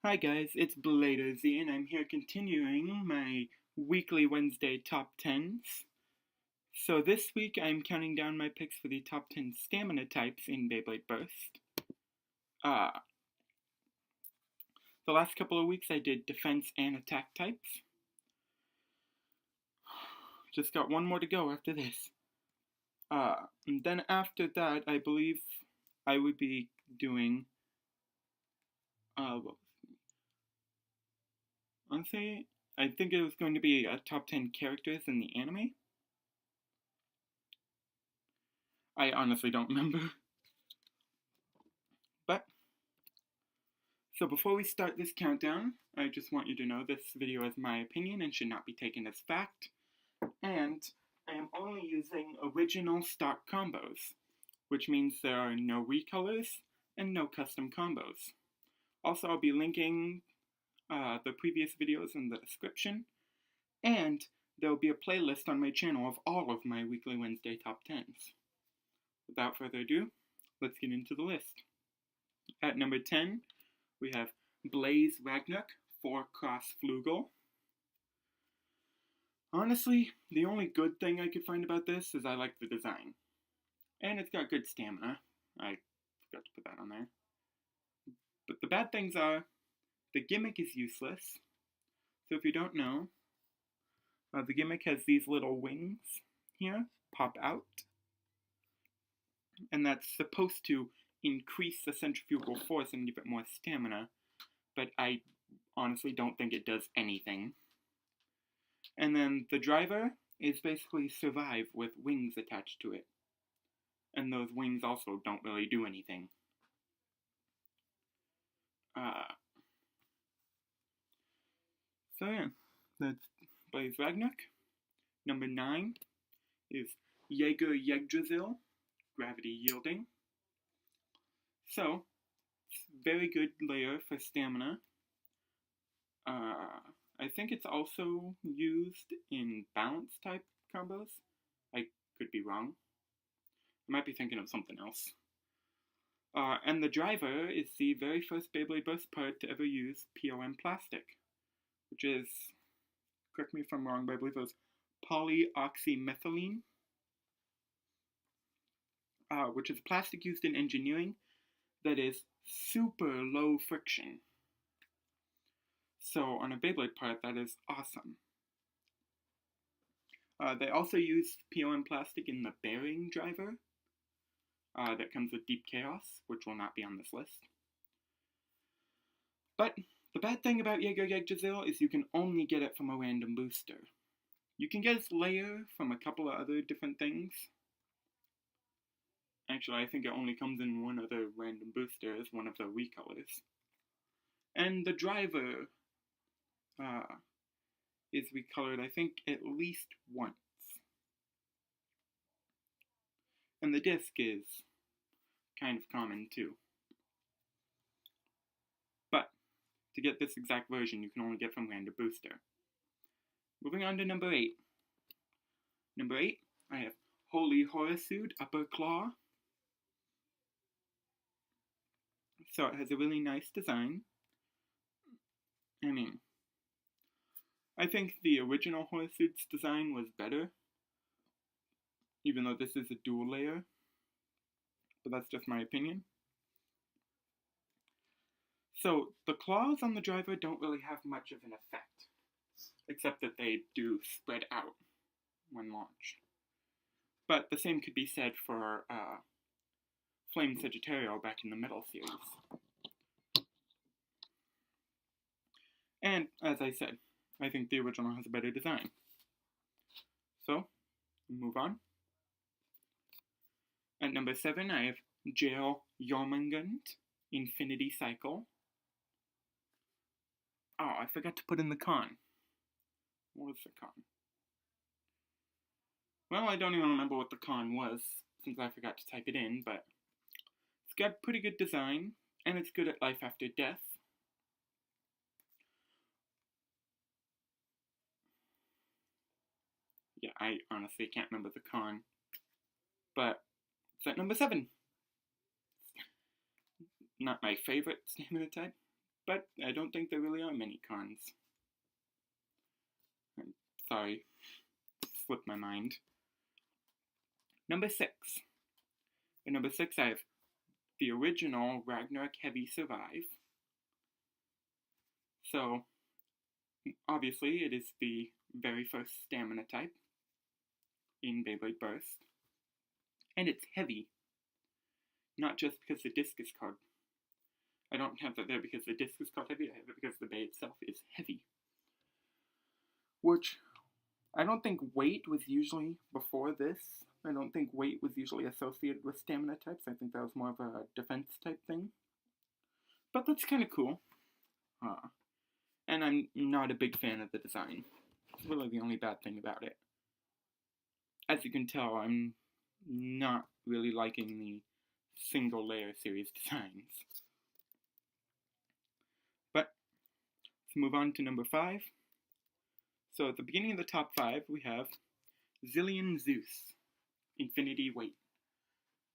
Hi guys, it's Beyblade and I'm here continuing my weekly Wednesday top 10s. So this week I'm counting down my picks for the top 10 stamina types in Beyblade Burst. Uh, the last couple of weeks I did defense and attack types. Just got one more to go after this. And then after that I believe I would be doing, honestly, I think it was going to be a top 10 characters in the anime. I honestly don't remember. But, so before we start this countdown, I just want you to know this video is my opinion and should not be taken as fact. And I am only using original stock combos, which means there are no recolors and no custom combos. Also, I'll be linking the previous videos in the description, and there will be a playlist on my channel of all of my weekly Wednesday top 10s. Without further ado, let's get into the list. At number 10, we have Blaze Ragnarok 4-Cross Flugel. Honestly, the only good thing I could find about this is I like the design. And it's got good stamina. I forgot to put that on there. But the bad things are, the gimmick is useless. So if you don't know, the gimmick has these little wings here, pop out. And that's supposed to increase the centrifugal force and give it more stamina. But I honestly don't think it does anything. And then the driver is basically survive with wings attached to it. And those wings also don't really do anything. So yeah, that's Blaze Ragnarok. Number 9 is Jaeger Yggdrasil, Gravity Yielding. So, very good layer for stamina. I think it's also used in balance type combos. I could be wrong. I might be thinking of something else. And the driver is the very first Beyblade Burst part to ever use POM plastic, which is, correct me if I'm wrong, but I believe it was polyoxymethylene, which is plastic used in engineering that is super low friction. So on a Beyblade part, that is awesome. They also use POM plastic in the bearing driver that comes with Deep Chaos, which will not be on this list. But the bad thing about Jaeger Yggdrasil is you can only get it from a random booster. You can get its layer from a couple of other different things. Actually, I think it only comes in one other random booster as one of the recolors. And the driver is recolored, I think, at least once. And the disc is kind of common too. But to get this exact version, you can only get from random booster. Moving on to number 8. Number 8, I have Holy Horasude Upper Claw. So it has a really nice design. I mean, I think the original Horasude's design was better, even though this is a dual layer, but that's just my opinion. So the claws on the driver don't really have much of an effect, except that they do spread out when launched. But the same could be said for Flame Sagittario back in the Metal series. And, as I said, I think the original has a better design. So, move on. At number 7, I have Jail Jormungand Infinity Cycle. Oh, I forgot to put in the con. What was the con? Well, I don't even remember what the con was, since I forgot to type it in, but it's got pretty good design, and it's good at life after death. Yeah, I honestly can't remember the con, but it's at number 7. Not my favorite stamina type, but I don't think there really are many cons. I'm sorry, slipped my mind. Number 6. At number 6 I have the original Ragnarok Heavy Survive. So, obviously it is the very first stamina type in Beyblade Burst. And it's heavy. Not just because the disc is called. I don't have that there because the disc is called heavy, I have it because the bay itself is heavy. Which, I don't think weight was usually, before this, I don't think weight was usually associated with stamina types. I think that was more of a defense type thing. But that's kind of cool. And I'm not a big fan of the design. It's really the only bad thing about it. As you can tell, I'm not really liking the single layer series designs. But let's move on to number 5. So at the beginning of the top 5 we have Zillion Zeus, Infinity Weight.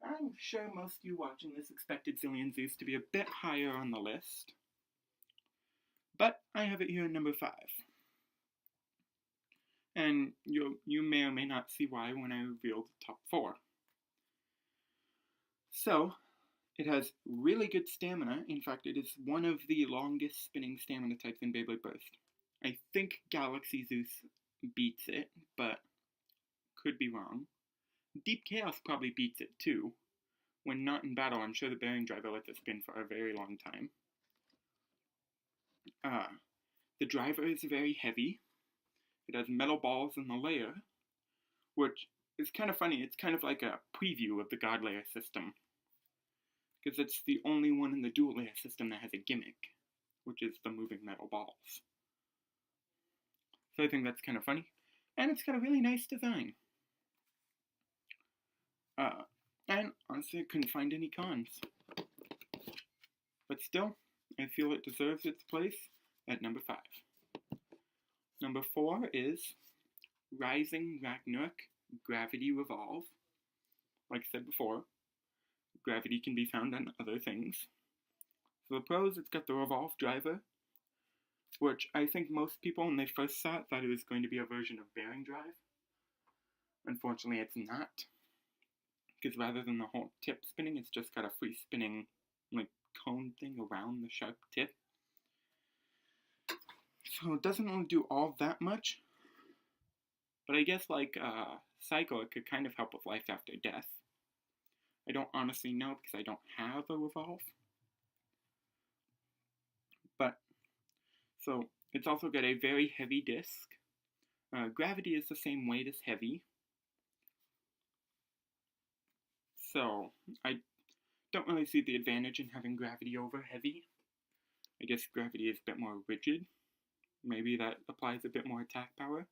I'm sure most of you watching this expected Zillion Zeus to be a bit higher on the list, but I have it here at number 5. And you may or may not see why when I reveal the top 4. So, it has really good stamina. In fact, it is one of the longest spinning stamina types in Beyblade Burst. I think Galaxy Zeus beats it, but could be wrong. Deep Chaos probably beats it too. When not in battle, I'm sure the bearing driver lets it spin for a very long time. The driver is very heavy. It has metal balls in the layer, which is kind of funny. It's kind of like a preview of the God Layer system, because it's the only one in the dual layer system that has a gimmick, which is the moving metal balls. So I think that's kind of funny, and it's got a really nice design. And honestly, I couldn't find any cons. But still, I feel it deserves its place at number 5. Number 4 is Rising Ragnarok Gravity Revolve. Like I said before, gravity can be found on other things. For the pros, it's got the Revolve driver, which I think most people, when they first saw it, thought it was going to be a version of bearing drive. Unfortunately, it's not. Because rather than the whole tip spinning, it's just got a free spinning, like, cone thing around the sharp tip. So it doesn't really do all that much. But I guess, like, Psycho, it could kind of help with life after death. I don't honestly know because I don't have a Revolve. But, so, it's also got a very heavy disc. Gravity is the same weight as heavy. So, I don't really see the advantage in having gravity over heavy. I guess gravity is a bit more rigid. Maybe that applies a bit more attack power.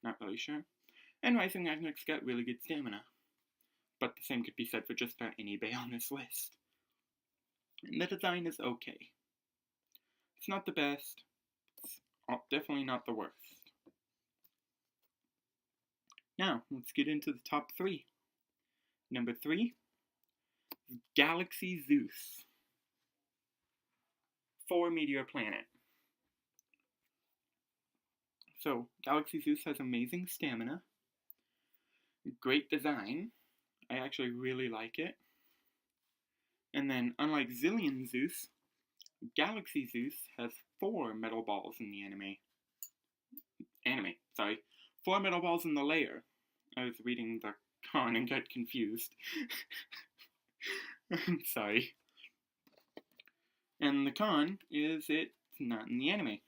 Not really sure. And Rising Ragnarok's got really good stamina. But the same could be said for just about any bay on this list. And the design is okay. It's not the best. It's definitely not the worst. Now, let's get into the top 3. Number 3, Galaxy Zeus. 4 Meteor Planet. So, Galaxy Zeus has amazing stamina, great design. I actually really like it. And then, unlike Zillion Zeus, Galaxy Zeus has 4 metal balls in the anime. 4 metal balls in the layer. I was reading the con and got confused. I'm sorry. And the con is it's not in the anime.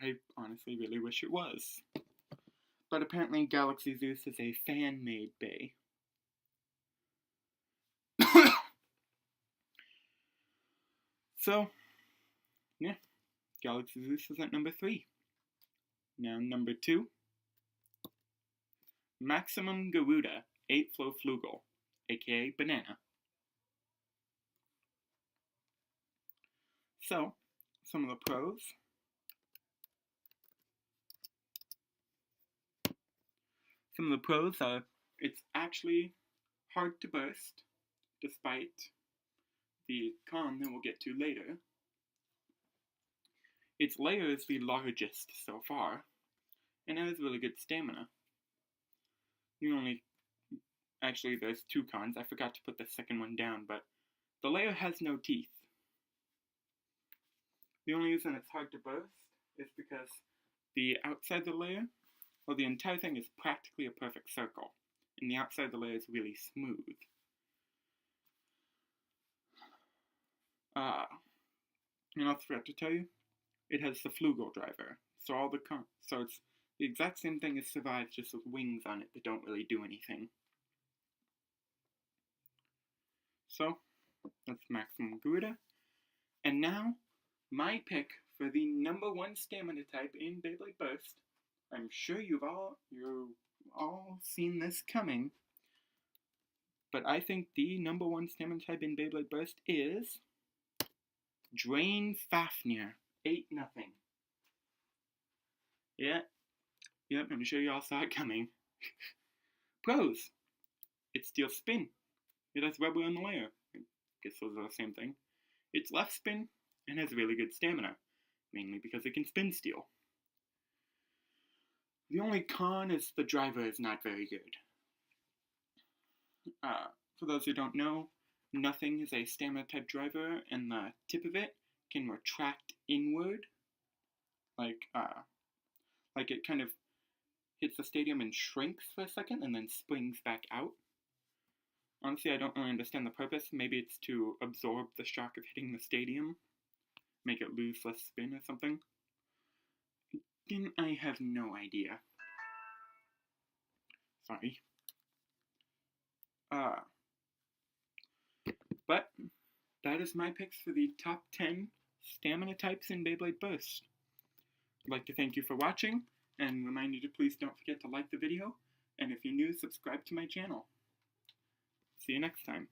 I honestly really wish it was. But apparently Galaxy Zeus is a fan-made bay. So, yeah, Galaxy Zeus is at number 3. Now number 2, Maximum Garuda 8-Flow Flugel, aka Banana. So, some of the pros. Some of the pros are it's actually hard to burst, despite the con that we'll get to later. its layer is the largest so far, and it has really good stamina. Actually, there's two cons. I forgot to put the second one down, but the layer has no teeth. The only reason it's hard to burst is because the outside the layer, well, the entire thing is practically a perfect circle, and the outside of the layer is really smooth. And I also forgot to tell you, it has the Flugel driver, so it's the exact same thing as Survive, just with wings on it that don't really do anything. So, that's Maximum Gouda. And now, my pick for the #1 stamina type in Beyblade Burst. I'm sure you've all seen this coming, but I think the #1 stamina type in Beyblade Burst is Drain Fafnir. 8-0. Yep, I'm sure you all saw it coming. Pros: it steals spin. It has rubber on the layer. I guess those are the same thing. It's left spin and has really good stamina, mainly because it can spin steal. The only con is the driver is not very good. For those who don't know, nothing is a stamina type driver, and the tip of it can retract inward, like it kind of hits the stadium and shrinks for a second and then springs back out. Honestly, I don't really understand the purpose. Maybe it's to absorb the shock of hitting the stadium, make it lose less spin or something. Again, I have no idea. Sorry. But that is my picks for the top 10 stamina types in Beyblade Burst. I'd like to thank you for watching, and remind you to please don't forget to like the video, and if you're new, subscribe to my channel. See you next time.